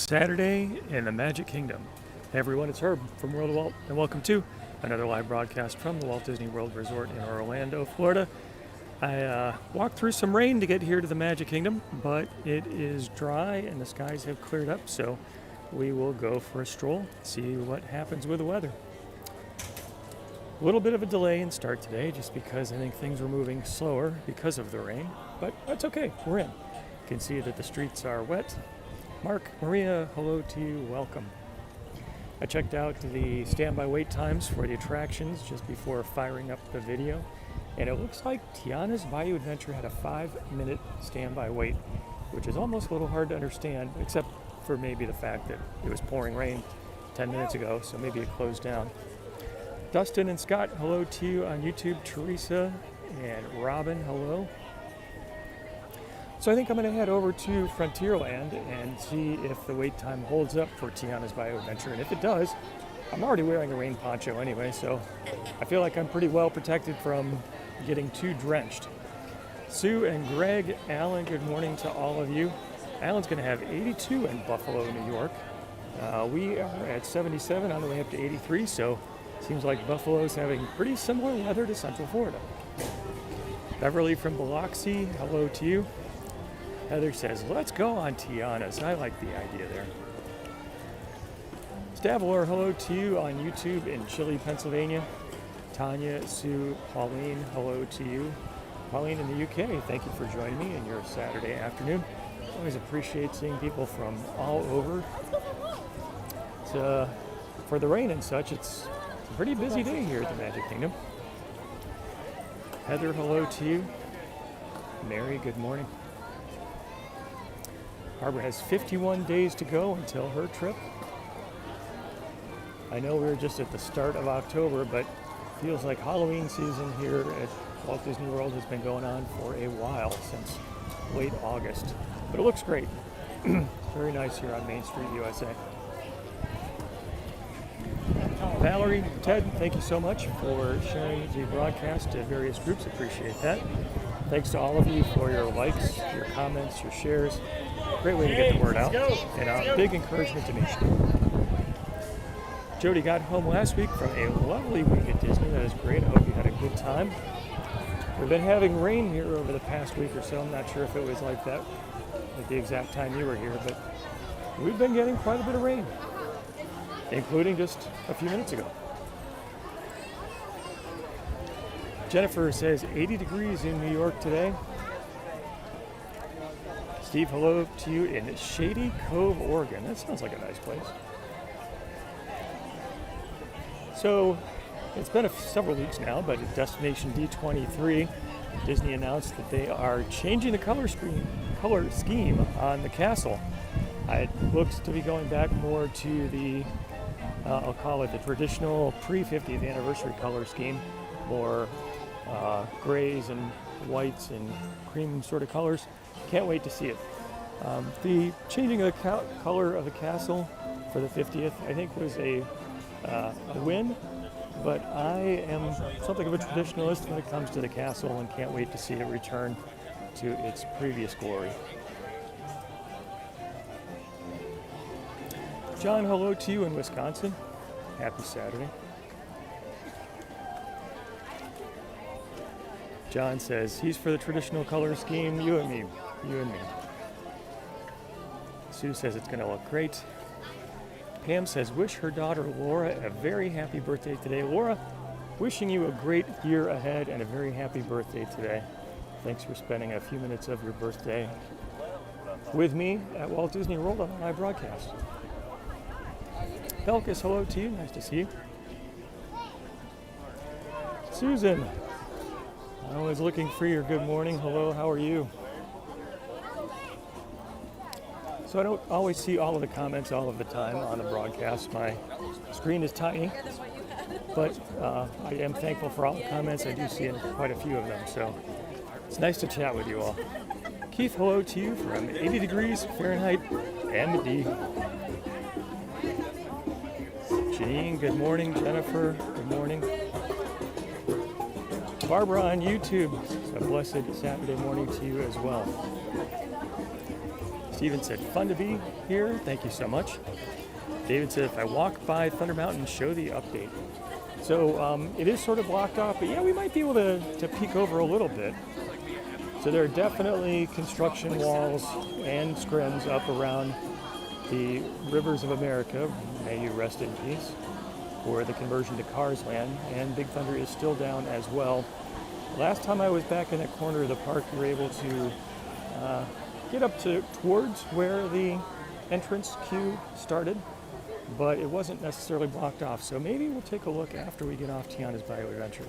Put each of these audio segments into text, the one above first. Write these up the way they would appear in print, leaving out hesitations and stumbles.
Saturday in the Magic Kingdom. Hey everyone, it's Herb from World of Walt, and welcome to another live broadcast from the Walt Disney World Resort in Orlando, Florida. I walked through some rain to get here to the Magic Kingdom, but it is dry and the skies have cleared up, so we will go for a stroll, see what happens with the weather. A little bit of a delay in start today, just because I think things were moving slower because of the rain, but that's okay, we're in. You can see that the streets are wet. Mark, Maria, hello to you, welcome. I checked out the standby wait times for the attractions just before firing up the video, and it looks like Tiana's Bayou Adventure had a 5-minute standby wait, which is almost a little hard to understand, except for maybe the fact that it was pouring rain 10 minutes ago, so maybe it closed down. Dustin and Scott, hello to you on YouTube. Teresa and Robin, hello. So I think I'm going to head over to Frontierland and see if the wait time holds up for Tiana's Bayou Adventure. And if it does, I'm already wearing a rain poncho anyway, so I feel like I'm pretty well protected from getting too drenched. Sue and Greg, Alan, good morning to all of you. Alan's going to have 82 in Buffalo, New York. We are at 77 on the way up to 83, so seems like Buffalo's having pretty similar weather to Central Florida. Beverly from Biloxi, hello to you. Heather says, let's go on Tiana's. I like the idea there. Stavlor, hello to you on YouTube in Chile, Pennsylvania. Tanya, Sue, Pauline, hello to you. Pauline in the UK, thank you for joining me in your Saturday afternoon. Always appreciate seeing people from all over. For the rain and such, it's a pretty busy day here at the Magic Kingdom. Heather, hello to you. Mary, good morning. Barbara has 51 days to go until her trip. I know we're just at the start of October, but it feels like Halloween season here at Walt Disney World has been going on for a while, since late August. But it looks great. Very nice here on Main Street, USA. Valerie, Ted, thank you so much for sharing the broadcast to various groups. Appreciate that. Thanks to all of you for your likes, your comments, your shares. Great way to get the word out, and a big encouragement to me. Jody got home last week from a lovely week at Disney. That is great. I hope you had a good time. We've been having rain here over the past week or so. I'm not sure if it was like that at the exact time you were here, but we've been getting quite a bit of rain, including just a few minutes ago. Jennifer says 80 degrees in New York today. Steve, hello to you in Shady Cove, Oregon. That sounds like a nice place. So, it's been several weeks now, but at Destination D23, Disney announced that they are changing the color scheme on the castle. It looks to be going back more to the, I'll call it the traditional pre-50th anniversary color scheme, more grays and whites and cream sort of colors. Can't wait to see it. The changing of the color of the castle for the 50th, I think, was a win, but I am something of a traditionalist when it comes to the castle and can't wait to see it return to its previous glory. John, hello to you in Wisconsin. Happy Saturday. John says he's for the traditional color scheme. You and me. You and me. Sue says it's going to look great. Pam says wish her daughter Laura a very happy birthday today. Laura, wishing you a great year ahead and a very happy birthday today. Thanks for spending a few minutes of your birthday with me at Walt Disney World on my broadcast. Belkis, hello to you. Nice to see you. Susan, I was looking for your good morning. Hello, how are you? So I don't always see all of the comments all of the time on the broadcast. My screen is tiny, but I am thankful for all the comments. I do see quite a few of them, so it's nice to chat with you all. Keith, hello to you from 80 degrees Fahrenheit and D. Jean, good morning. Jennifer, good morning. Barbara on YouTube, a blessed Saturday morning to you as well. Steven said, fun to be here. Thank you so much. David said, if I walk by Thunder Mountain, show the update. So it is sort of blocked off, but yeah, we might be able to peek over a little bit. So there are definitely construction walls and scrims up around the rivers of America, may you rest in peace, for the conversion to Cars Land, and Big Thunder is still down as well. Last time I was back in that corner of the park, you were able to get up towards where the entrance queue started, but it wasn't necessarily blocked off. So maybe we'll take a look after we get off Tiana's Bayou Adventure.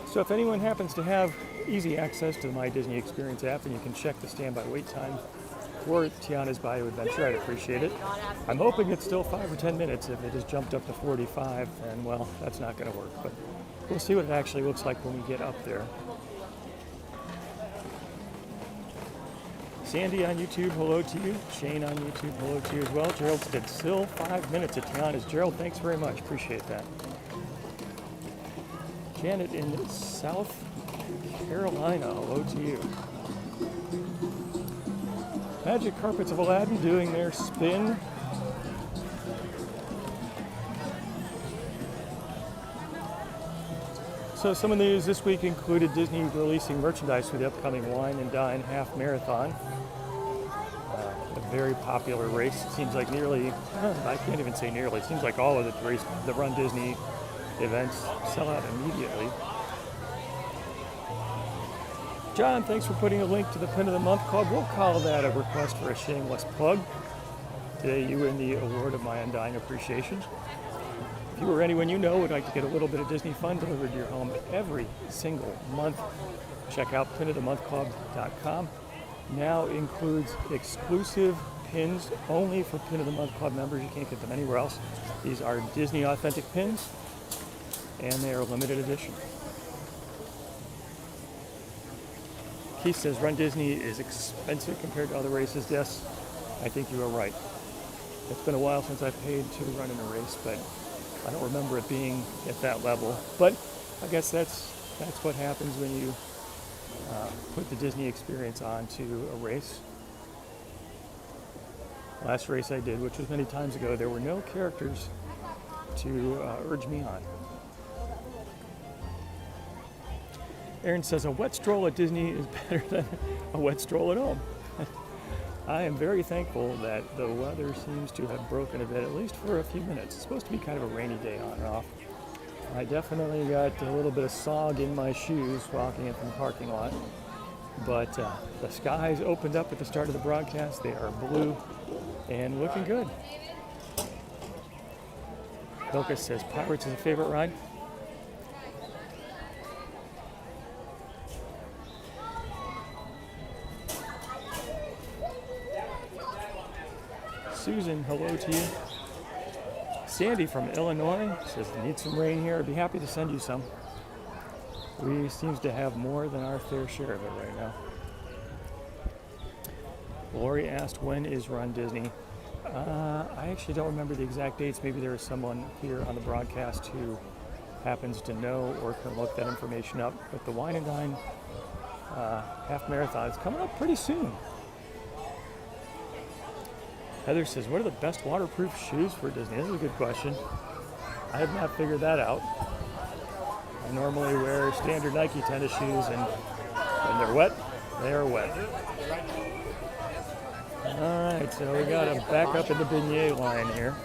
So if anyone happens to have easy access to the My Disney Experience app and you can check the standby wait time for Tiana's Bayou Adventure, I'd appreciate it. I'm hoping it's still 5 or 10 minutes. If it has jumped up to 45, then well, that's not going to work. But we'll see what it actually looks like when we get up there. Sandy on YouTube, hello to you. Shane on YouTube, hello to you as well. Gerald said still 5 minutes at Tiana's. Gerald, thanks very much. Appreciate that. Janet in South Carolina, hello to you. Magic Carpets of Aladdin doing their spin. So some of the news this week included Disney releasing merchandise for the upcoming Wine and Dine Half Marathon. A very popular race. It seems like nearly, I can't even say nearly, it seems like all of the Run Disney events sell out immediately. John, thanks for putting a link to the Pin of the Month Club. We'll call that a request for a shameless plug. Today you win the award of my undying appreciation. If you or anyone you know would like to get a little bit of Disney fun delivered to your home every single month, check out pinofthemonthclub.com. Now includes exclusive pins only for Pin of the Month Club members. You can't get them anywhere else. These are Disney authentic pins, and they are limited edition. Keith says Run Disney is expensive compared to other races. Yes, I think you are right. It's been a while since I've paid to run in a race, but I don't remember it being at that level. But I guess that's what happens when you put the Disney experience onto a race. Last race I did, which was many times ago, there were no characters to urge me on. Aaron says a wet stroll at Disney is better than a wet stroll at home. I am very thankful that the weather seems to have broken a bit, at least for a few minutes. It's supposed to be kind of a rainy day on and off. I definitely got a little bit of sog in my shoes walking in from the parking lot. But the skies opened up at the start of the broadcast. They are blue and looking good. Bilkis says Pirates is a favorite ride. Susan, hello to you. Sandy from Illinois says, need some rain here. I'd be happy to send you some. We seems to have more than our fair share of it right now. Lori asked, when is Run Disney? I actually don't remember the exact dates. Maybe there is someone here on the broadcast who happens to know or can look that information up. But the Wine and Dine half marathon is coming up pretty soon. Heather says, what are the best waterproof shoes for Disney? This is a good question. I have not figured that out. I normally wear standard Nike tennis shoes, and when they're wet, they are wet. All right, so we got to back up in the beignet line here.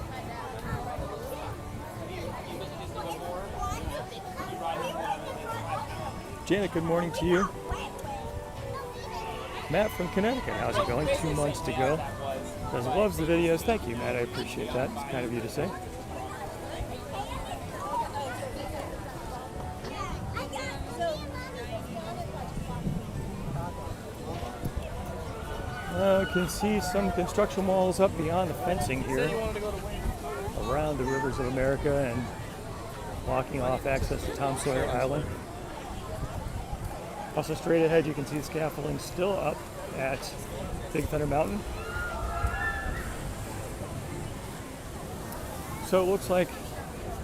Janet, good morning to you. Matt from Connecticut, how's it going? 2 months to go. Loves the videos. Thank you, Matt. I appreciate that. It's kind of you to say. Can see some construction walls up beyond the fencing here around the rivers of America and blocking off access to Tom Sawyer Island. Also straight ahead you can see the scaffolding still up at Big Thunder Mountain. So it looks like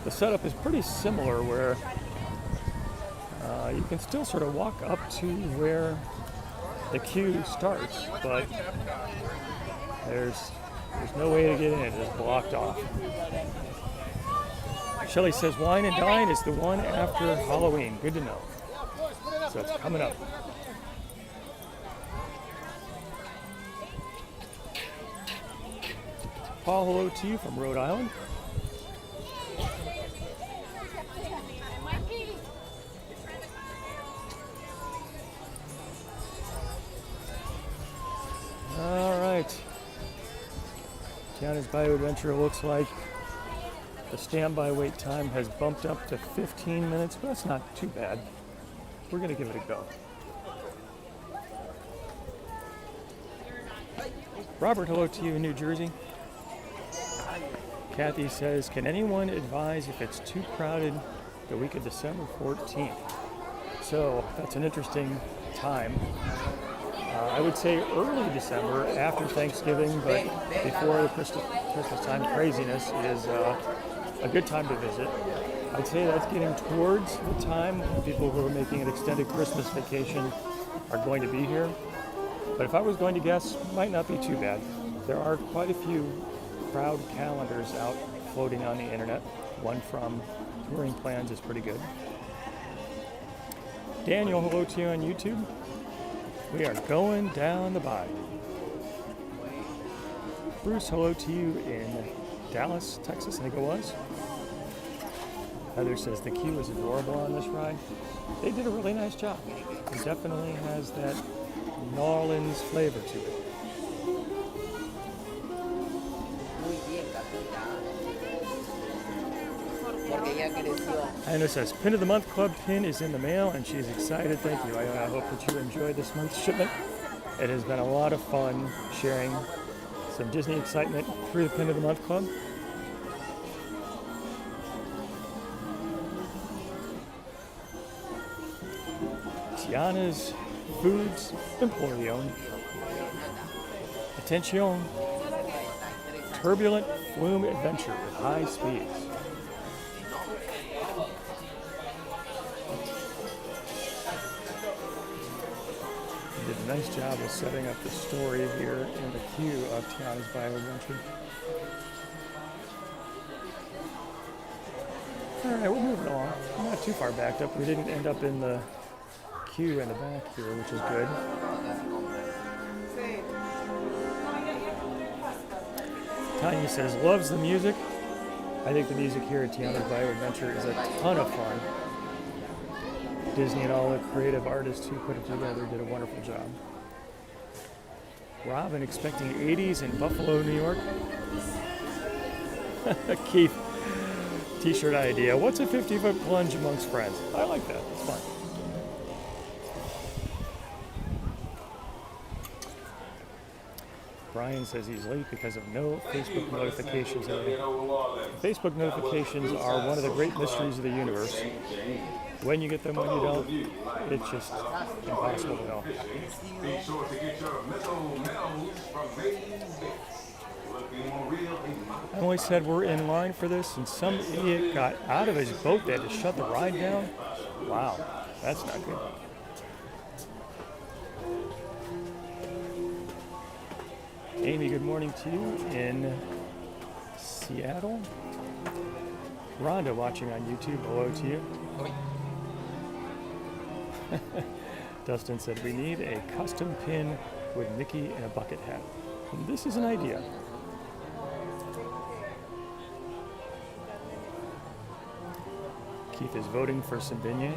the setup is pretty similar where you can still sort of walk up to where the queue starts, but there's no way to get in. It is blocked off. Shelley says Wine and Dine is the one after Halloween. Good to know. So it's coming up. Paul, hello to you from Rhode Island. All right. Tiana's Bayou Adventure looks like the standby wait time has bumped up to 15 minutes, but that's not too bad. We're going to give it a go. Robert, hello to you in New Jersey. Kathy says, can anyone advise if it's too crowded the week of December 14th? So that's an interesting time. I would say early December after Thanksgiving, but before the Christmas time craziness is a good time to visit. I'd say that's getting towards the time when people who are making an extended Christmas vacation are going to be here. But if I was going to guess, might not be too bad. There are quite a few crowd calendars out floating on the internet. One from Touring Plans is pretty good. Daniel, hello to you on YouTube. We are going down the Bayou. Bruce, hello to you in Dallas, Texas, I think it was. Heather says the queue is adorable on this ride. They did a really nice job. It definitely has that New Orleans flavor to it. Anna says, Pin of the Month Club pin is in the mail, and she's excited. Thank you. I hope that you enjoyed this month's shipment. It has been a lot of fun sharing some Disney excitement through the Pin of the Month Club. Tiana's Foods Emporium. Attention. Turbulent flume adventure with high speeds. Did a nice job of setting up the story here in the queue of Tiana's Bayou Adventure. Alright, we're moving along. I'm not too far backed up. We didn't end up in the queue in the back here, which is good. Tanya says, loves the music. I think the music here at Tiana's Bayou Adventure is a ton of fun. Disney and all the creative artists who put it together did a wonderful job. Robin expecting 80s in Buffalo, New York. Keith, t-shirt idea. What's a 50-foot plunge amongst friends? I like that. It's fun. Brian says he's late because of no Facebook notifications. Facebook notifications are one of the great mysteries of the universe. When you get them, when you don't, it's just impossible to know. Emily said we're in line for this, and some idiot got out of his boat. They had to shut the ride down. Wow, that's not good. Amy, good morning to you in Seattle. Rhonda watching on YouTube, hello to you. Dustin said we need a custom pin with Mickey and a bucket hat. And this is an idea. Keith is voting for some beignets.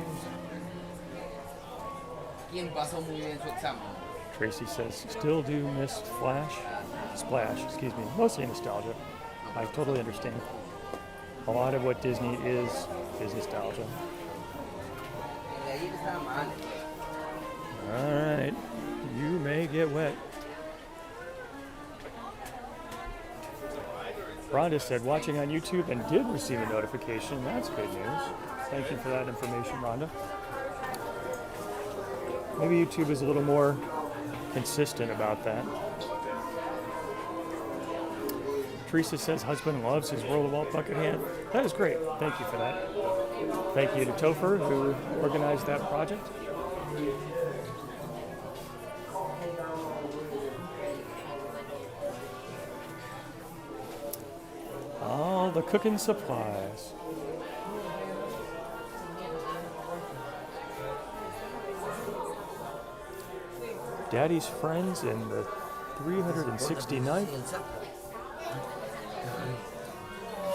Tracy says, still do miss Splash, excuse me, mostly nostalgia. I totally understand. A lot of what Disney is nostalgia. All right, you may get wet. Rhonda said, watching on YouTube and did receive a notification. That's good news. Thank you for that information, Rhonda. Maybe YouTube is a little more consistent about that. Teresa says husband loves his World of Walt bucket hat. That is great. Thank you for that. Thank you to Topher, who organized that project. All the cooking supplies. Daddy's friends in the 369th.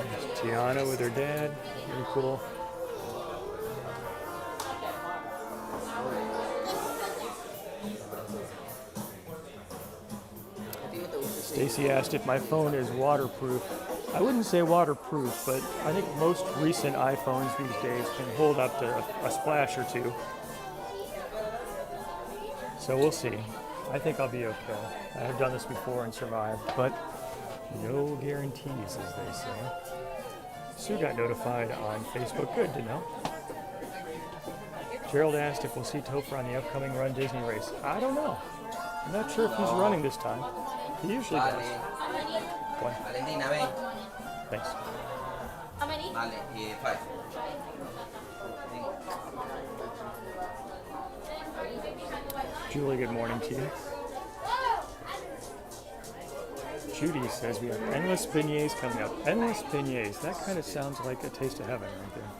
There's Tiana with her dad. Very cool. Stacy asked if my phone is waterproof. I wouldn't say waterproof, but I think most recent iPhones these days can hold up to a splash or two. So we'll see. I think I'll be okay. I have done this before and survived, but no guarantees, as they say. Sue got notified on Facebook. Good to know. Gerald asked if we'll see Topher on the upcoming Run Disney race. I don't know. I'm not sure if he's running this time. He usually does. One. Valentina, ven. Thanks. How many? Vale, 5. Julie, good morning to you. Judy says we have endless beignets coming up. Endless beignets. That kind of sounds like a taste of heaven right there.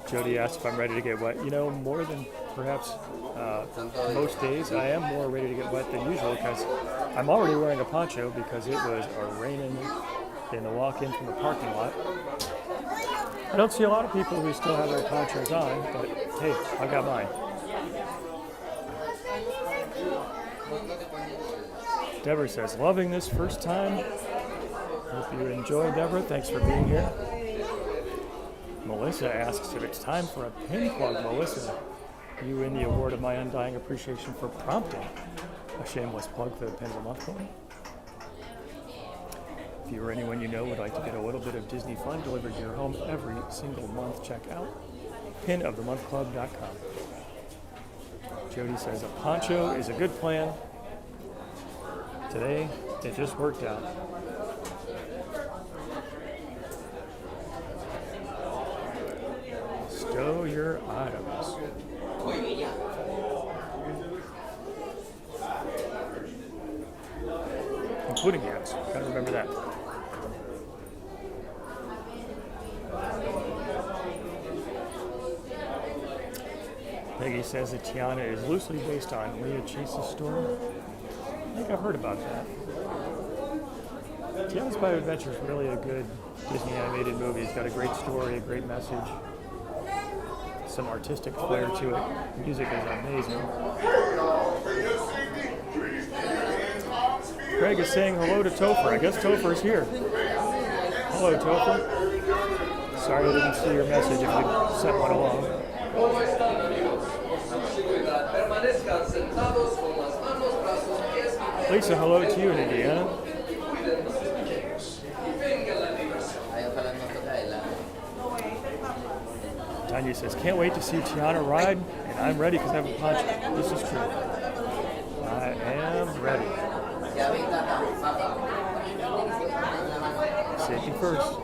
Jody asked if I'm ready to get wet. You know, more than perhaps most days, I am more ready to get wet than usual because I'm already wearing a poncho because it was raining in the walk-in from the parking lot. I don't see a lot of people who still have their ponchos on, but hey, I got mine. Deborah says, loving this first time. Hope you enjoy, Deborah. Thanks for being here. Melissa asks if it's time for a pin plug. Melissa, you win the award of my undying appreciation for prompting a shameless plug for the Pin of the Month Club. If you or anyone you know would like to get a little bit of Disney fun delivered to your home every single month, check out pinofthemonthclub.com. Jody says a poncho is a good plan. Today, it just worked out. Stow your items. Including gas. Gotta remember that. Peggy says that Tiana is loosely based on Leah Chase's story. I think I've heard about that. Tiana's Bayou Adventure is really a good Disney animated movie. It's got a great story, a great message, some artistic flair to it. The music is amazing. Craig is saying hello to Topher. I guess Topher's here. Hello, Topher. Sorry I didn't see your message if you sent one along. Lisa, hello to you in Indiana. Tanya says, can't wait to see Tiana ride, and I'm ready because I have a poncho. This is true. I am ready. Safety first.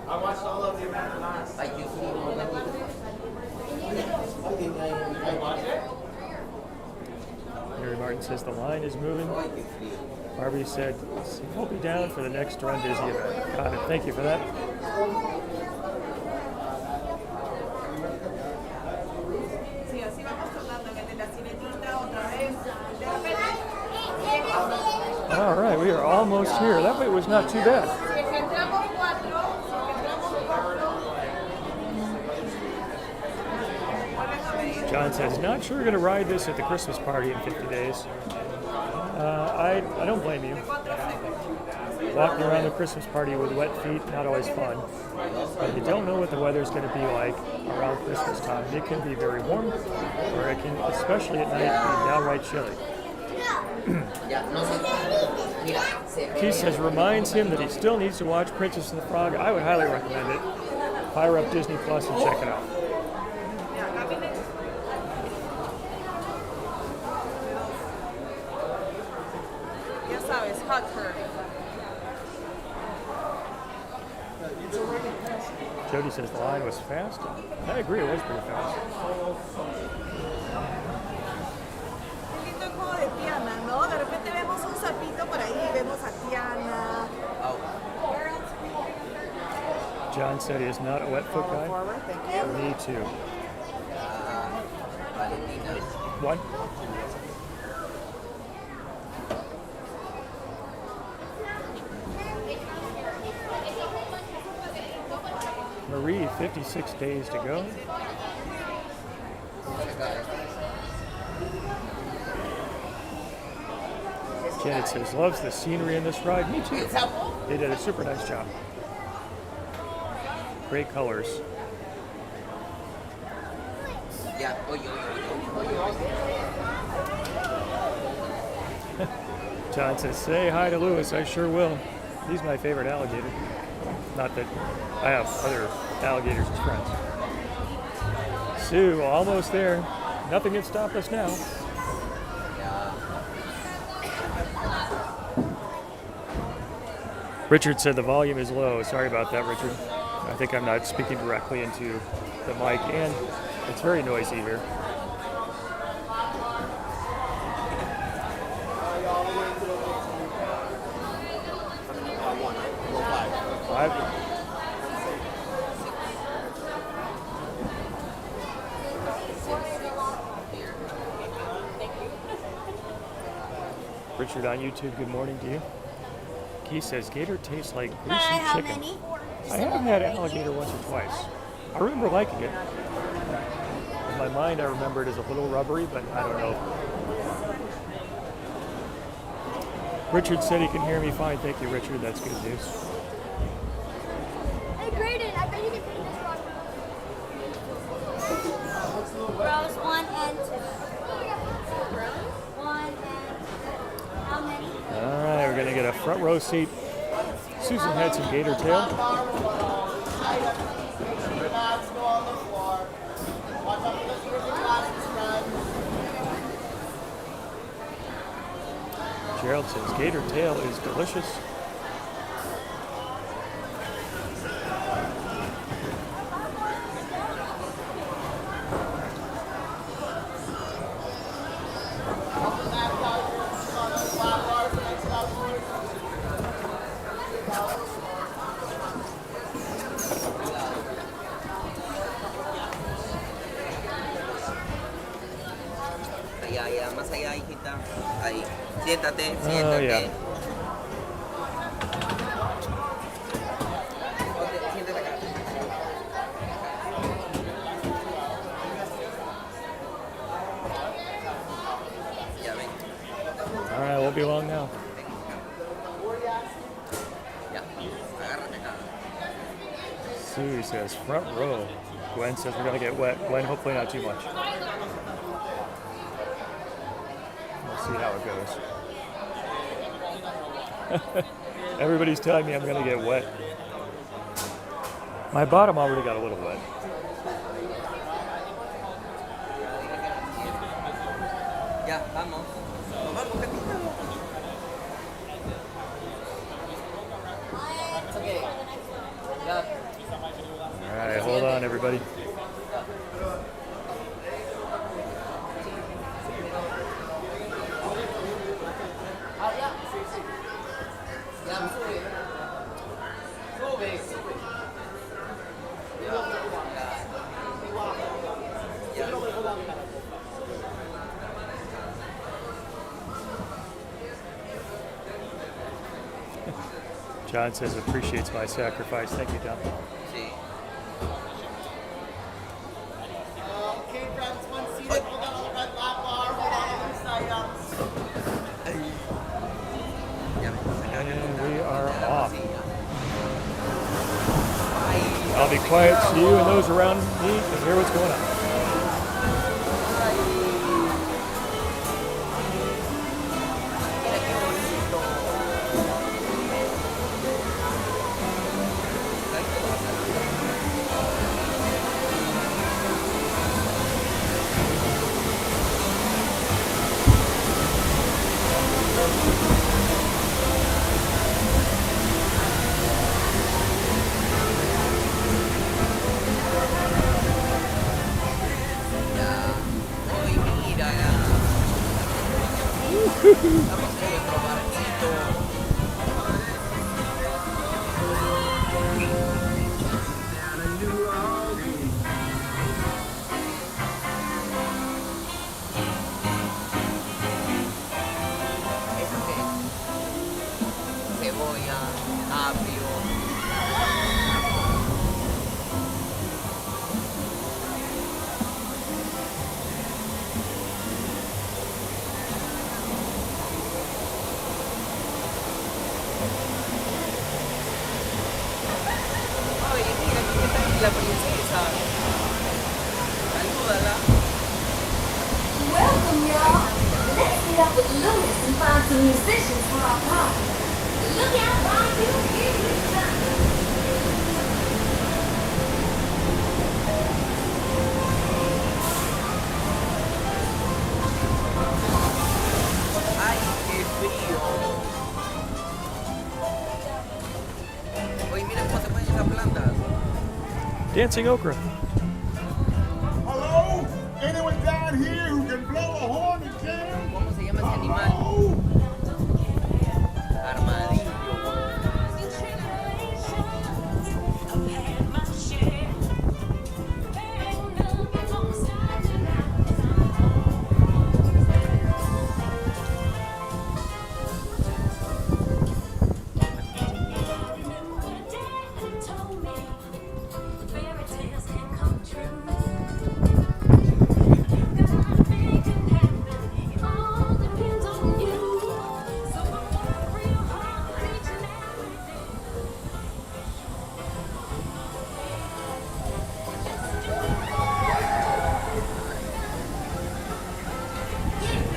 Mary Martin says the line is moving. Barbie said, we'll be down for the next Run Disney event. Got it. Thank you for that. All right, we are almost here. That way was not too bad. John says, not sure we're going to ride this at the Christmas party in 50 days. I don't blame you. Walking around the Christmas party with wet feet, not always fun. But you don't know what the weather's going to be like around Christmas time. It can be very warm, or it can, especially at night, be downright chilly. Keith says, reminds him that he still needs to watch Princess and the Frog. I would highly recommend it. Fire up Disney Plus and check it out. Jody says the line was fast. I agree, it was pretty fast. Qué lindo el juego de Tiana, ¿no? De repente vemos un sapito por ahí, vemos a Tiana. Oh, John said he is not a wet foot guy. Forward, thank you. Me too. Valentina. One. Marie, 56 days to go. Janet says, loves the scenery in this ride. Me too. They did a super nice job. Great colors. Yeah. John says, say hi to Lewis. I sure will. He's my favorite alligator. Not that I have other alligators as friends. Sue, almost there. Nothing can stop us now. Richard said the volume is low. Sorry about that, Richard. I think I'm not speaking directly into the mic, and it's very noisy here. Richard on YouTube, good morning to you. Keith says gator tastes like greasy How chicken. many? I haven't had alligator once or twice. I remember liking it. In my mind, I remember it as a little rubbery, but I don't know. Richard said he can hear me fine. Thank you, Richard. That's good news. Hey, Brayden, I bet you can finish this one. Rows 1 and 2. One and two. How many? All right, we're going to get a front row seat. Susan had some gator tail. Gerald says gator tail is delicious. Allá, más allá, hijita. Ahí. Siéntate, Oh, siéntate. yeah. Siéntate acá. Ya ven. All right, won't be long now. Ya. Agárrate acá. Sue says front row. Gwen says we're going to get wet. Gwen, hopefully not too much. We'll see how it goes. Everybody's telling me I'm going to get wet. My bottom already got a little wet. Ya, vamos. Nos vamos, Pepito. All right, hold on, everybody. John says appreciates my sacrifice. Thank you, John. Sí. Okay, friends, one seated. Hold on the red lap bar. Hold on the side ups. Ya ven. And we are off. I'll be quiet so you and those around me can hear what's going on. Estamos en nuestro barcito. ¿Eso qué es? Cebolla, apio. Oye, mira, aquí está la princesa. Salúdala. Welcome, y'all. Let's meet up with Lewis and find some musicians for our party. Look out, Bayou. Here you come. Ay, qué frío. Oye, mira cómo se ponen esas plantas. Dancing okra. Hello? Anyone down here who can blow a horn and jam? ¿Cómo se llama ese animal? Oh, Armadillo.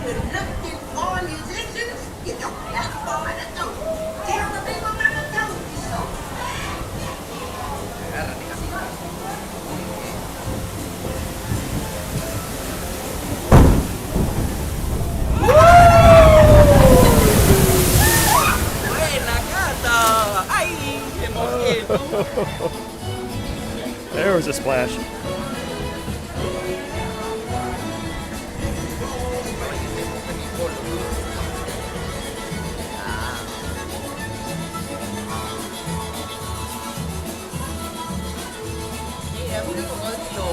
You're looking for musicians? You don't have far to go. Tell the people mama told you so. Agárrate, casita. ¡Buena, gata! ¡Ay! ¡Me mojé! There was a splash. Mira, mira el cocodrilo.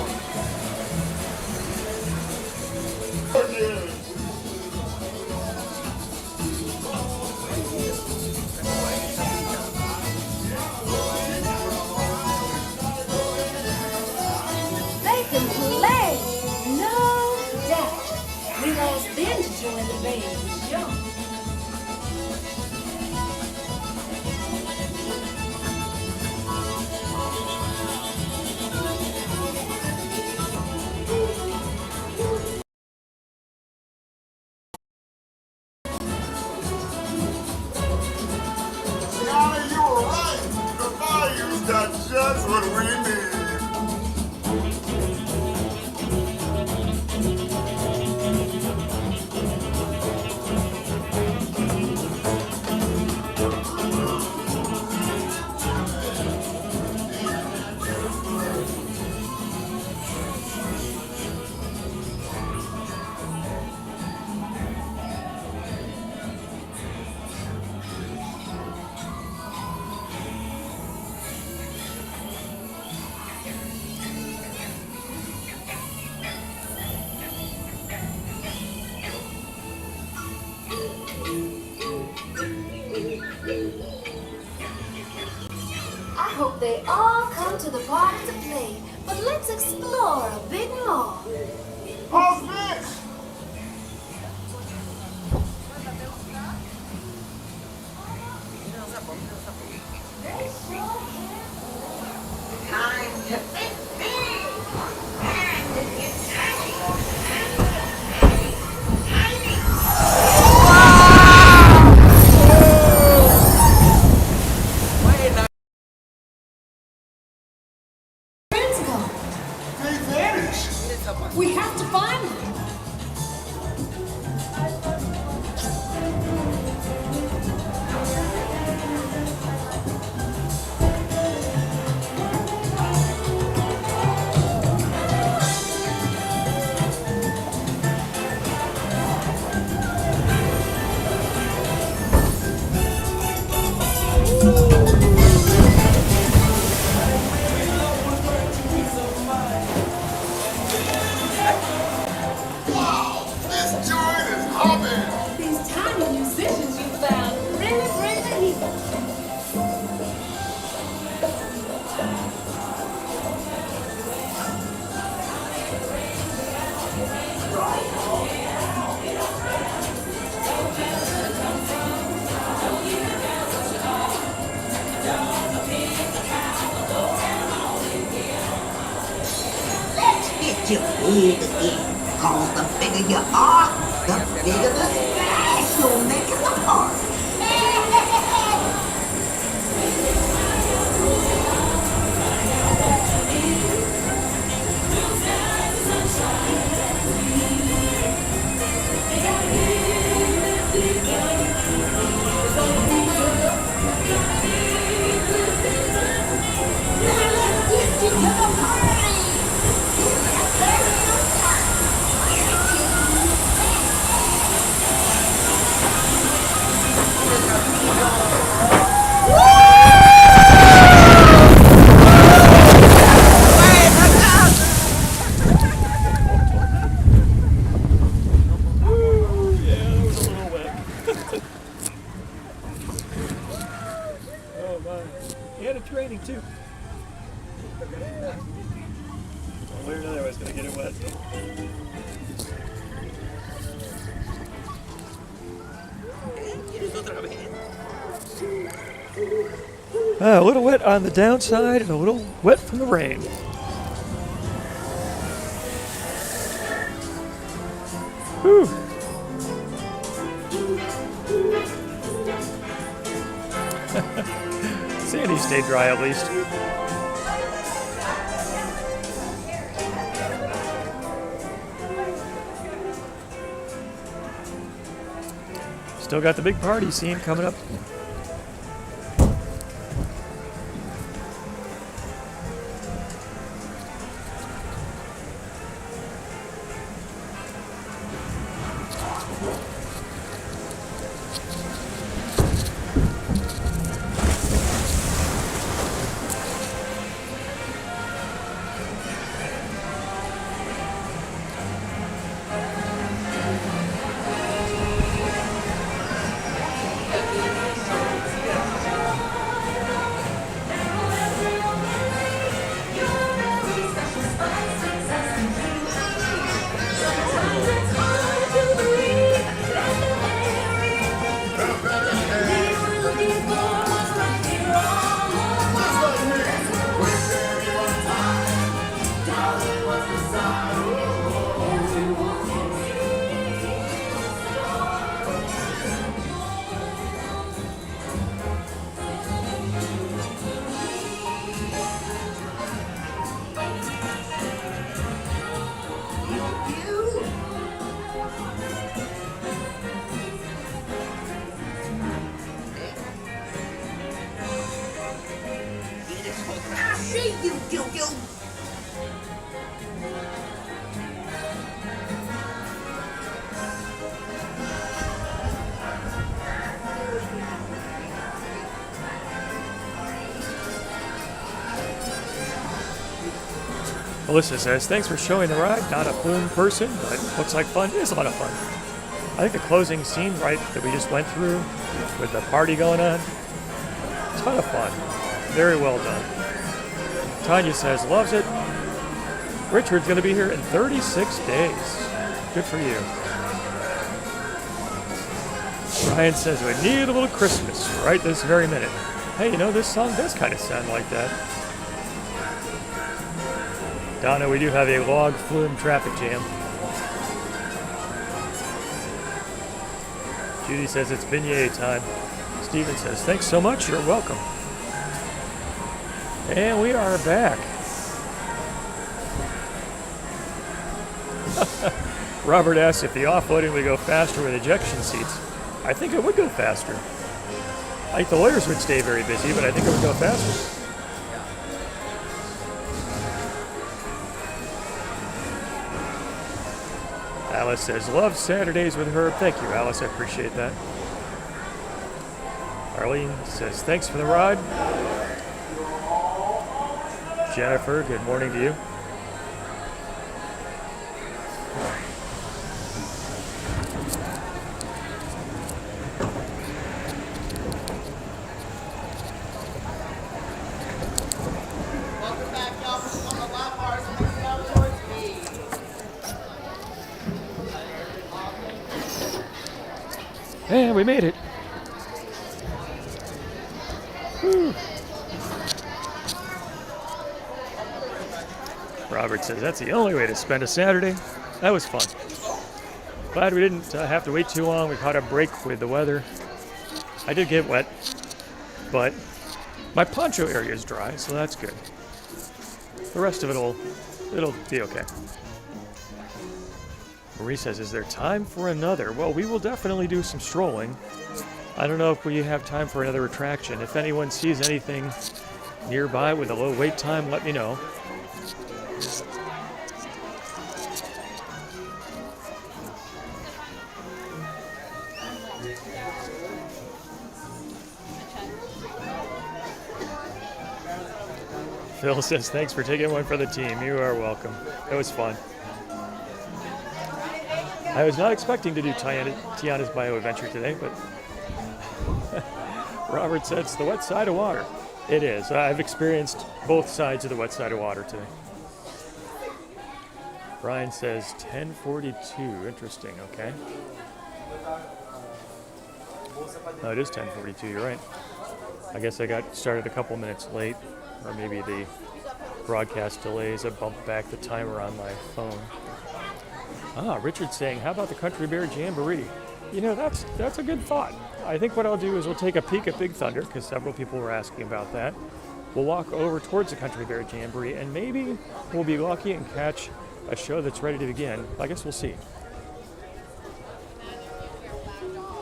They can play, no doubt. We've all been to join the Bayou show. Tiana, you were right. The Bayou's got just what we need. I hope they all come to the party to play, but let's explore a bit more. How's this? Mira un sapo, mira un sapo. Time to fit big. Time to get tiny. ¡Buena! Friends go. They vanished. Mira el zapato. We have Let's get you big again. Cause the bigger you are, the bigger the splash you'll make in the party. Oh my. And it's raining too. We knew I was going to get it wet. A little wet on the downside and a little wet from the rain. Whew. Sandy stayed dry at least. Still got the big party scene coming up. I see you, you. Melissa says, thanks for showing the ride. Not a flume person, but looks like fun. It is a lot of fun. I think the closing scene, right, that we just went through with the party going on, it's a ton of fun. Very well done. Tanya says, loves it. Richard's going to be here in 36 days. Good for you. Ryan says, we need a little Christmas right this very minute. Hey, you know, this song does kind of sound like that. Donna, we do have a log flume traffic jam. Judy says it's beignet time. Steven says, thanks so much, you're welcome. And we are back. Robert asks if the offloading would go faster with ejection seats. I think it would go faster. I think the lawyers would stay very busy, but I think it would go faster. Alice says, love Saturdays with Herb. Thank you, Alice. I appreciate that. Arlene says, thanks for the ride. Jennifer, good morning to you. And we made it. Whew. Robert says that's the only way to spend a Saturday. That was fun. Glad we didn't have to wait too long. We caught a break with the weather. I did get wet, but my poncho area is dry, so that's good. The rest of it'll be okay. Marie says, is there time for another? Well, we will definitely do some strolling. I don't know if we have time for another attraction. If anyone sees anything nearby with a low wait time, let me know. Phil says, thanks for taking one for the team. You are welcome. It was fun. I was not expecting to do Tiana's Bayou adventure today, but Robert said it's the wet side of water. It is. I've experienced both sides of the wet side of water today. Brian says 10:42. Interesting. Okay. No, it is 10:42. You're right. I guess I got started a couple minutes late, or maybe the broadcast delays have bumped back the timer on my phone. Richard's saying, how about the Country Bear Jamboree? You know, that's a good thought. I think what I'll do is we'll take a peek at Big Thunder, because several people were asking about that. We'll walk over towards the Country Bear Jamboree, and maybe we'll be lucky and catch a show that's ready to begin. I guess we'll see.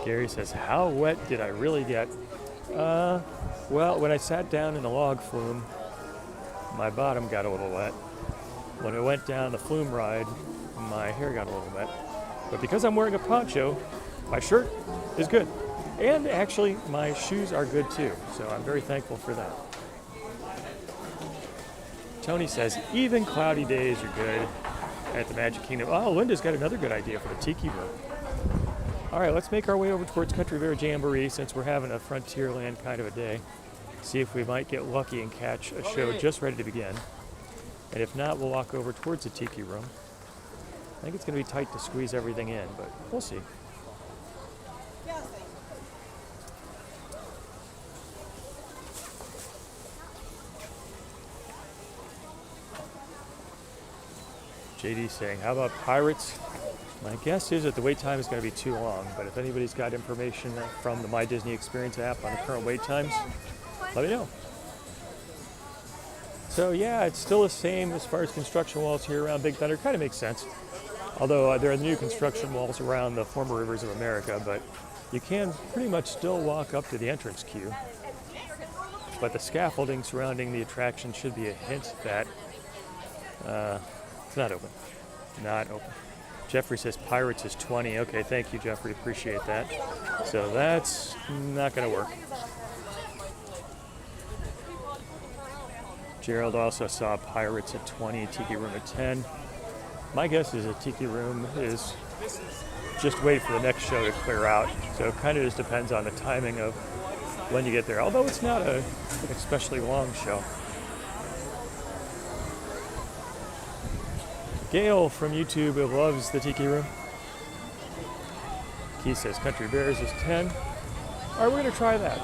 Gary says, how wet did I really get? Well, when I sat down in the log flume, my bottom got a little wet. When I went down the flume ride, my hair got a little wet. But because I'm wearing a poncho, my shirt is good. And actually, my shoes are good too. So I'm very thankful for that. Tony says, even cloudy days are good at the Magic Kingdom. Oh, Linda's got another good idea for the Tiki Room. All right, let's make our way over towards Country Bear Jamboree since we're having a Frontierland kind of a day. See if we might get lucky and catch a show just ready to begin. And if not, we'll walk over towards the Tiki Room. I think it's going to be tight to squeeze everything in, but we'll see. JD saying, how about Pirates? My guess is that the wait time is going to be too long, but if anybody's got information from the My Disney Experience app on the current wait times, let me know. So yeah, it's still the same as far as construction walls here around Big Thunder. Kind of makes sense. Although there are new construction walls around the former Rivers of America, but you can pretty much still walk up to the entrance queue. But the scaffolding surrounding the attraction should be a hint that it's not open. Not open. Jeffrey says Pirates is 20. Okay, thank you, Jeffrey. Appreciate that. So that's not going to work. Gerald also saw Pirates at 20, Tiki Room at 10. My guess is a Tiki Room is just wait for the next show to clear out. So it kind of just depends on the timing of when you get there. Although it's not an especially long show. Gail from YouTube loves the Tiki Room. Keith says Country Bears is 10. All right, we're going to try that.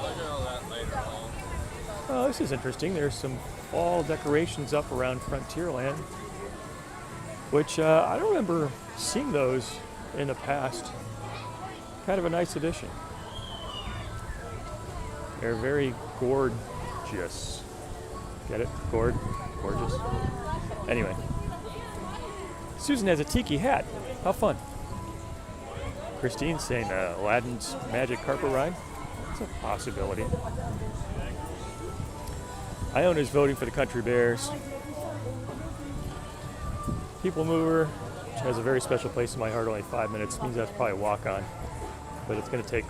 Oh, this is interesting. There's some fall decorations up around Frontierland, which I don't remember seeing those in the past. Kind of a nice addition. They're very gorgeous. Get it? Gorgeous. Anyway. Susan has a tiki hat. How fun. Christine's saying Aladdin's Magic Carpet Ride. That's a possibility. Iona is voting for the Country Bears. People Mover, which has a very special place in my heart, only 5 minutes, means that's probably a walk-on. But it's going to take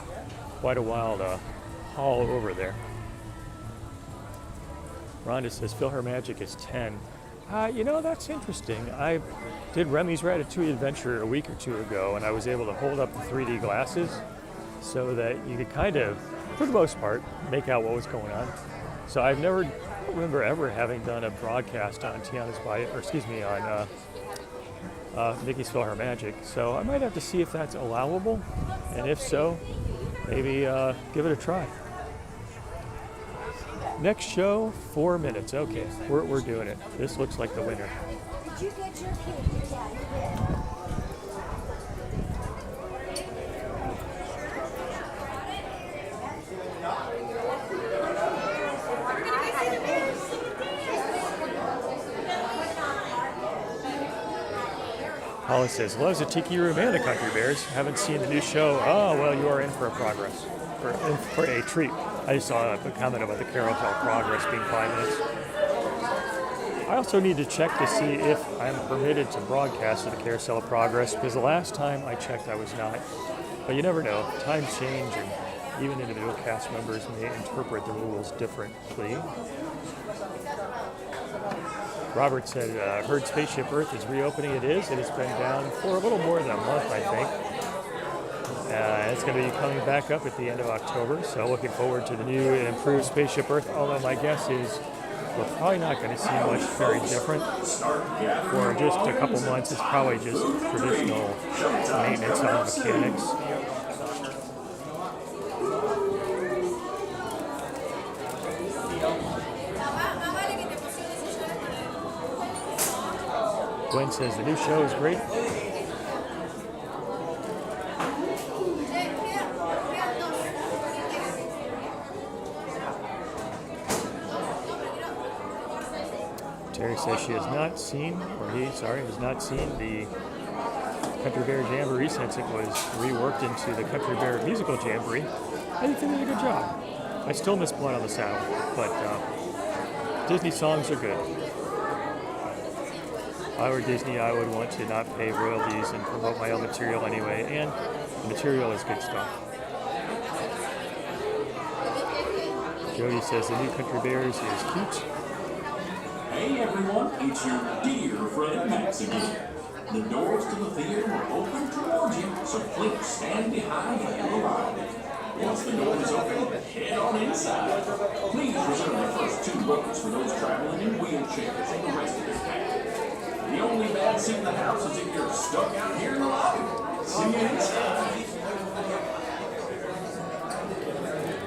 quite a while to haul over there. Rhonda says PhilharMagic is 10. You know, that's interesting. I did Remy's Ratatouille Adventure a week or two ago, and I was able to hold up the 3D glasses so that you could kind of, for the most part, make out what was going on. So I don't remember ever having done a broadcast on Tiana's Bayou, or excuse me, on Mickey's PhilharMagic. So I might have to see if that's allowable, and if so, maybe give it a try. Next show, 4 minutes. Okay, we're doing it. This looks like the winner. Did you get your kid? Yeah, you did. Hollis says, loves the Tiki Room and the Country Bears. Haven't seen the new show. Oh, well, you are in for a progress. In for a treat. I just saw a comment about the Carousel Progress being 5 minutes. I also need to check to see if I'm permitted to broadcast to the Carousel of Progress, because the last time I checked I was not. But you never know. Times change, and even individual cast members may interpret the rules differently. Robert said, heard Spaceship Earth is reopening. It is. It has been down for a little more than a month, I think. It's going to be coming back up at the end of October, so looking forward to the new and improved Spaceship Earth, although my guess is we're probably not going to see much very different. For just a couple months, it's probably just traditional maintenance on the mechanics. Gwen says the new show is great. Terry says she has not seen, has not seen the Country Bear Jamboree since it was reworked into the Country Bear Musical Jamboree. I think they did a good job. I still miss Blood on the Saddle, but Disney songs are good. If I were Disney, I would want to not pay royalties and promote my own material anyway, and the material is good stuff. Jody says the new Country Bears is cute. Hey everyone, it's your dear friend Max again. The doors to the theater are open towards you, so please stand behind the yellow line. Once the door is open, head on inside. Please reserve the first 2 rows for those traveling in wheelchairs and the rest of the pack. The only bad seat in the house is if you're stuck out here in the lobby. See you inside.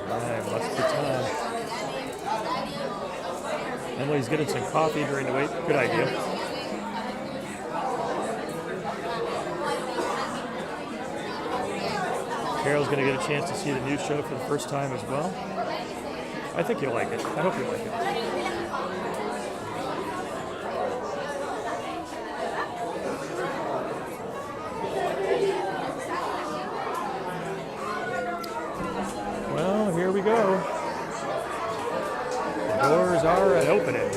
Alright, well, that's a good time. Emily's getting some coffee during the wait. Good idea. Carol's going to get a chance to see the new show for the first time as well. I think you'll like it. I hope you like it. Well, here we go. The doors are opening.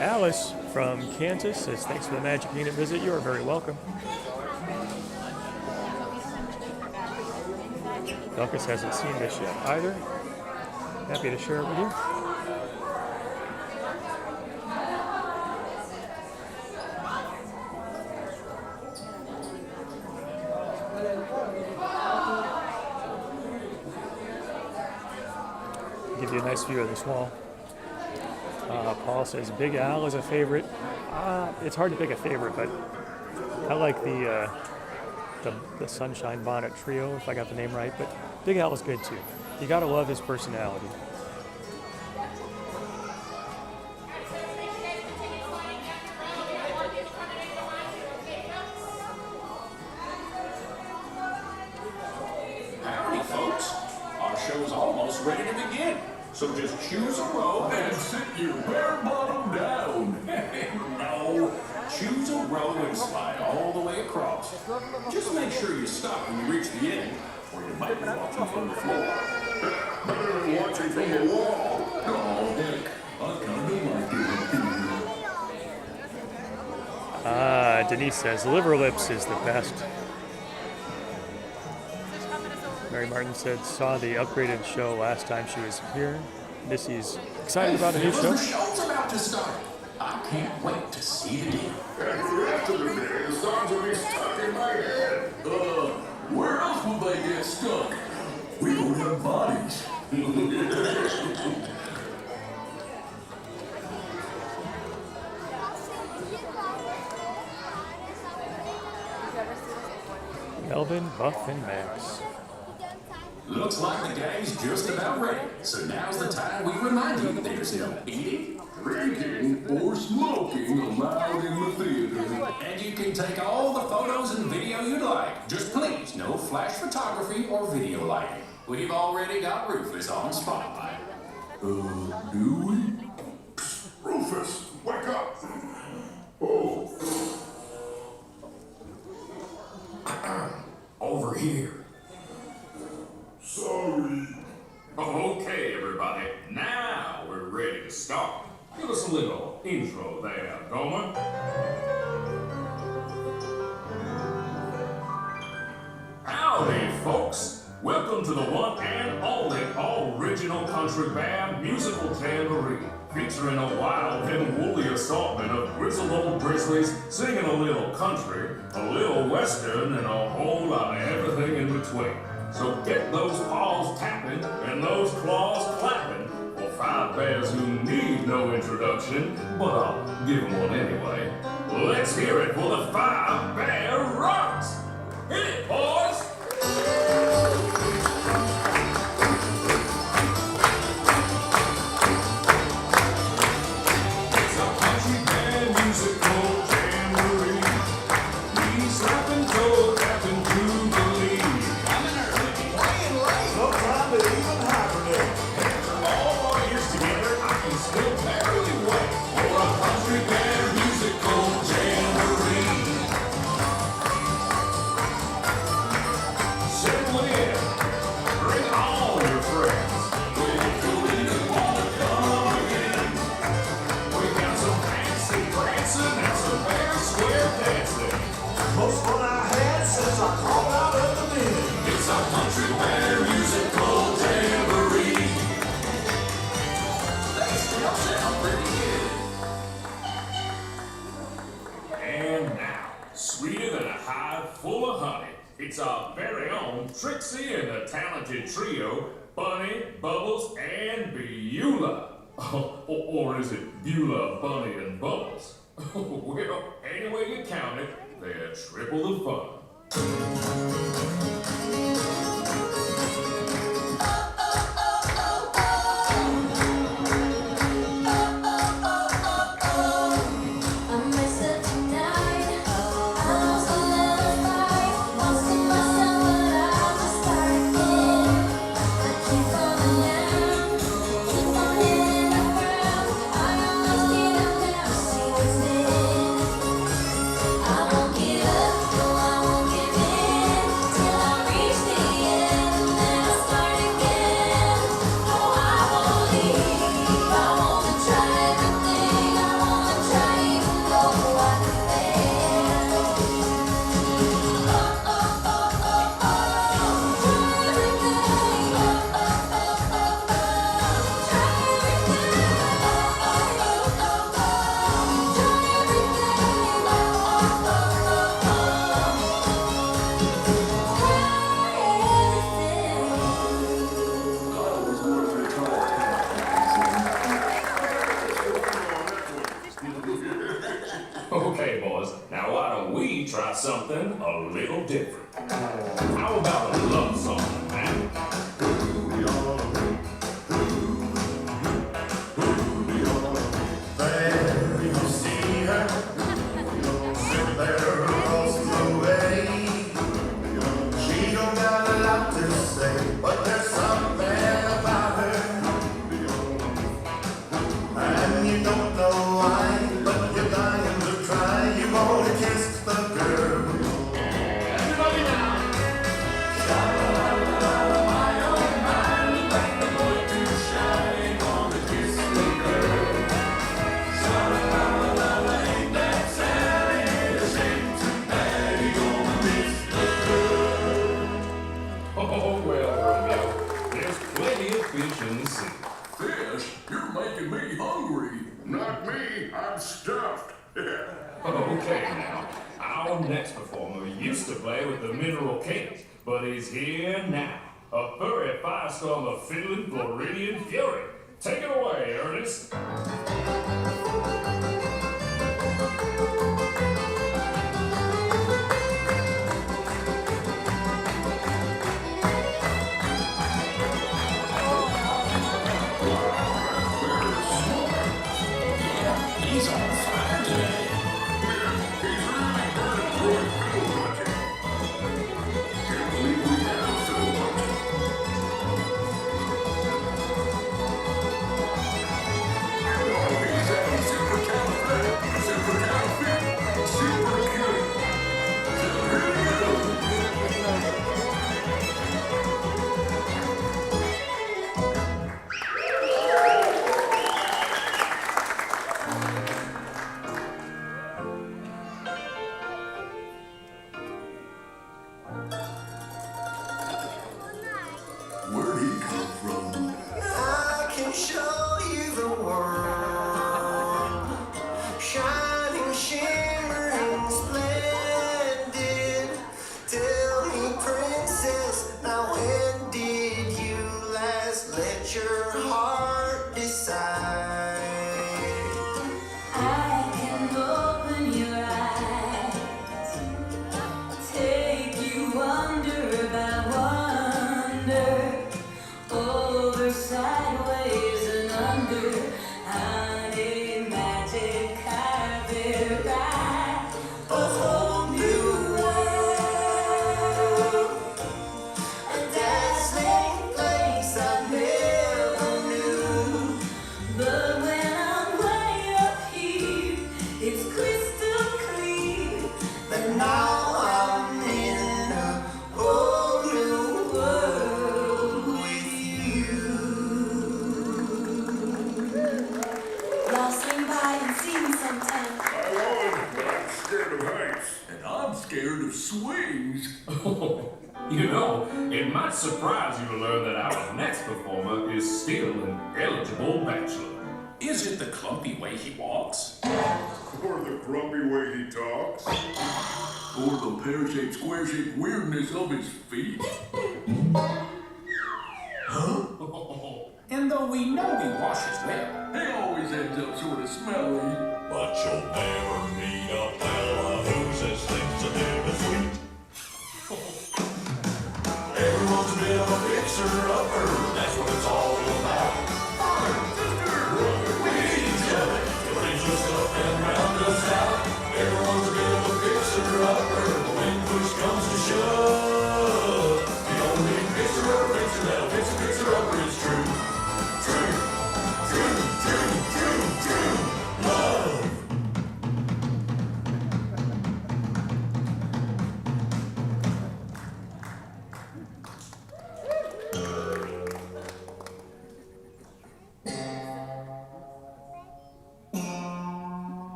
Alice from Kansas says, thanks for the Magic Kingdom visit. You are very welcome. Duncan hasn't seen this yet either. Happy to share it with you. Give you a nice view of this wall. Paul says Big Al is a favorite. It's hard to pick a favorite, but I like the Sunshine Bonnet Trio, if I got the name right. But Big Al is good too. You gotta love his personality. Howdy, folks. Our show's almost ready to begin. So just choose a row and sit your bare bottom down. No, choose a row and slide all the way across. Just make sure you stop when you reach the end, or you might be watching from the floor. Better than watching from the wall. Oh, heck, I kinda like it. Denise says Liver Lips is the best. Mary Martin said saw the upgraded show last time she was here. Missy's excited about a new show. The show's about to start. I can't wait to see it again. And for the rest of the day, the songs will be stuck in my head. Where else will they get stuck? We don't have bodies. Melvin, Buff, and Max. Looks like the gang's just about ready. So now's the time we remind you there's no eating, drinking, or smoking allowed in the theater. And you can take all the photos and video you'd like. Just please, no flash photography or video lighting. We've already got Rufus on spotlight. Do we? Rufus, wake up! Oh. Over here. Sorry. Okay, everybody. Now we're ready to start. Give us a little intro there, Gomer. Howdy, folks. Welcome to the one and only original country band musical Jamboree, featuring a wild and woolly assortment of grizzled old grizzlies singing a little country, a little western, and a whole lot of everything in between. So get those paws tapping and those claws clapping for five bears who need no introduction, but I'll give them one anyway. Let's hear it for the Five Bear Rocks! Hit it, boys! It's a country band musical jamboree. We slapping toe tapping jubilee. Coming early, playing late. Sometimes they even hibernate. After all our years together, I can still barely wait for a country band musical jamboree. Settle in, bring all your friends. If you really wanna come again, we got some fancy prancing and some fair square dancing. Most fun I had since I crawled out of the den. It's a country band musical jamboree. They still sound pretty good. And now, sweeter than a hive full of honey, it's our very own Trixie and the talented trio, Bunny, Bubbles, and Beulah. Or is it Beulah, Bunny, and Bubbles? Well, any way you count it, they're triple the fun. I miss it tonight. I lost a little fight. Lost in myself, but I just started. I keep falling down, keep on hitting the ground. I almost get up and I see what's in. I won't give up, no, I won't give in till I reach the end, and then I'll start again. No, I won't leave. I wanna try everything. I wanna try even though I fail. Oh, oh, oh, oh, oh. Try everything. Oh, oh, oh, oh, oh. Try everything. Oh, oh, oh, oh, oh. Try everything. Oh, oh, oh, Okay, boys, now why don't we try something a little different? How about a love song, man? There you see her, sit there across the way. She don't got a lot to say, but there's something about her. And you don't know why, but you're dying to try. You wanna kiss the girl. Everybody now. Sha-la-la-la-la, my oh my, like the boy too shy, gonna kiss the girl. Sha-la-la-la-la, ain't that sad? Ain't a shame too bad, you gonna miss the girl. Oh, well, Romeo, there's plenty of fish in the sea. Fish, you're making me hungry. Not me, I'm stuffed. Okay, now, our next performer used to play with the Mineral Kings, but he's here now. A furry firestorm of fiddling Floridian fury. Take it away, Ernest. He's on fire today. He's really burning through it, Phil Bunting. Can't believe we have Phil Bunting. Oh, he's having super califragilistic, super cute. Where'd he come from? I can show you the world, shining, shimmering, splendid. Tell me, princess, now when did you last let your heart decide? I can open your eyes, take you wonder by wonder, over, sideways, and under. Honey, magic carpet ride, a whole new world, a dazzling place I never knew. But when I'm way up here, it's crystal clear that now I'm in a whole new world with you. Y'all swing by and see me sometime. I would, but I'm scared of heights. And I'm scared of swings. You know, it might surprise you to learn that our next performer is still an eligible bachelor. Is it the clumpy way he walks? Or the grumpy way he talks. Or the pear-shaped, square-shaped weirdness of his feet? Huh? And though we know he washes well, he always ends up sort of smelly. But you'll never meet a fella who's as sensitive as sweet. Everyone's a bit of a fixer-upper, that's what it's all about. Father, sister, brother, we need each other. It brings us up and round us out. Everyone's a bit of a fixer-upper, when push comes to shove. The only fixer-upper that'll fix a fixer-upper is true. True, true, true, true, true love.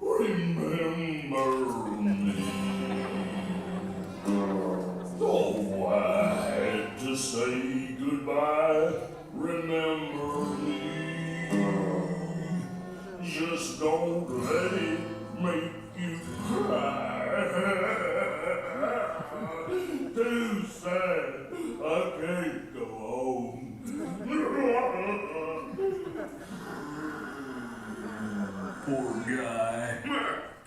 Remember me. Oh, I had to say goodbye. Remember me. Just don't let it make you cry. Too sad. I can't go home. Poor guy.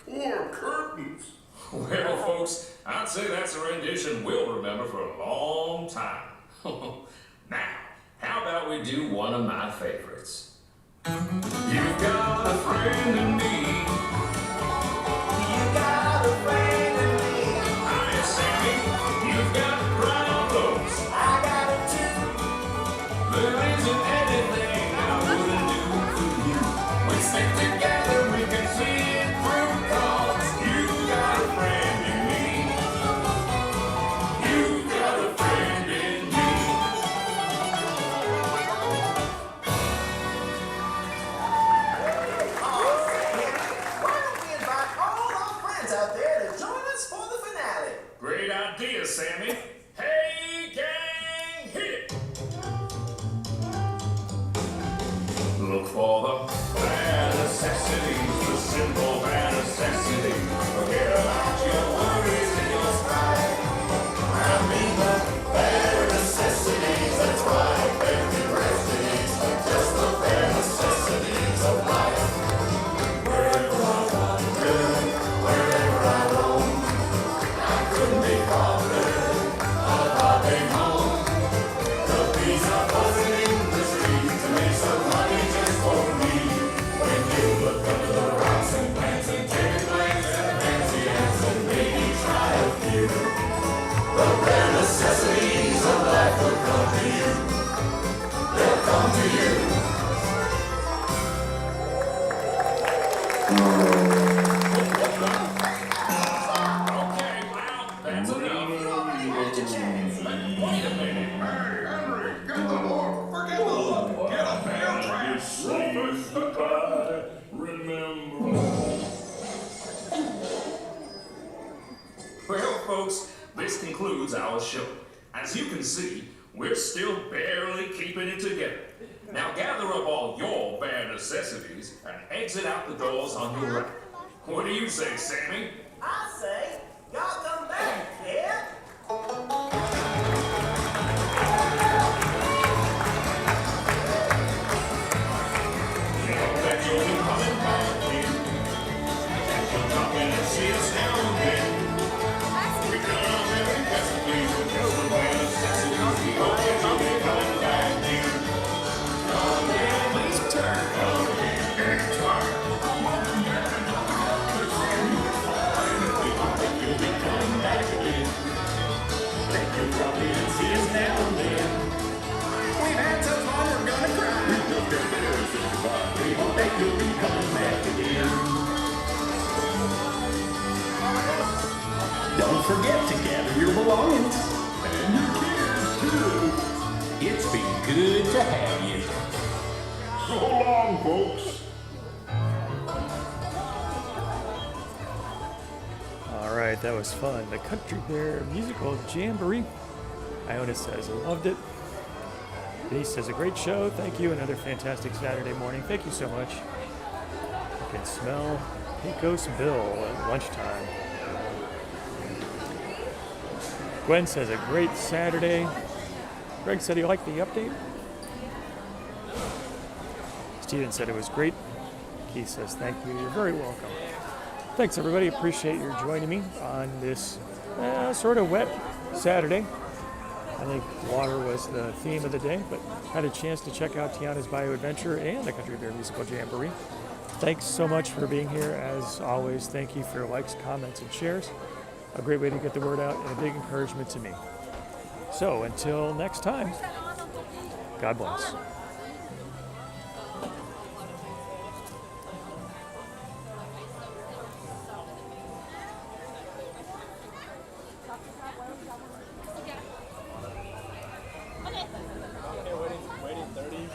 Poor curtains. Well, folks, I'd say that's a rendition we'll remember for a long time. Now, how about we do one of my favorites? You've got a friend in me. You got a friend in me. Hi, Sammy. You've got brown clothes. I got it too. There isn't anything I wouldn't do for you. We stick together, we can see it through, 'cause you got a friend in me. You got a friend in me. Oh, Okay, well, that's enough. Wait a minute. Hey, Henry, get the hook. Forget the hook. Get a bear trap. Say goodbye. Remember. Well, folks, this concludes our show. As you can see, we're still barely keeping it together. Now gather up all your bare necessities and exit out the doors on your right. What do you say, Sammy? I say, y'all come back, yeah? That you'll be coming back in. That you'll come in and see us now and then. We've done our very best to please with just the bare necessities. We hope that you'll be coming back in. Come in, please turn. Come in anytime. We hope that you'll be coming back again. That you'll come in and see us now and then. We've had so fun, we're gonna cry. We just got there to say goodbye. We hope that you'll be coming back again. Don't forget to gather your belongings. And your kids, too. It's been good to have you. So long, folks. All right, that was fun. The Country Bear musical Jamboree. Iona says, loved it. Denise says, a great show. Thank you. Another fantastic Saturday morning. Thank you so much. I can smell Pecos Bill at lunchtime. Gwen says, a great Saturday. Greg said he liked the update. Steven said it was great. Keith says, thank you. You're very welcome. Thanks, everybody. Appreciate your joining me on this sort of wet Saturday. I think water was the theme of the day, but had a chance to check out Tiana's Bayou Adventure and the Country Bear Musical Jamboree. Thanks so much for being here. As always, thank you for your likes, comments, and shares. A great way to get the word out and a big encouragement to me. So until next time, God bless. Waiting 30.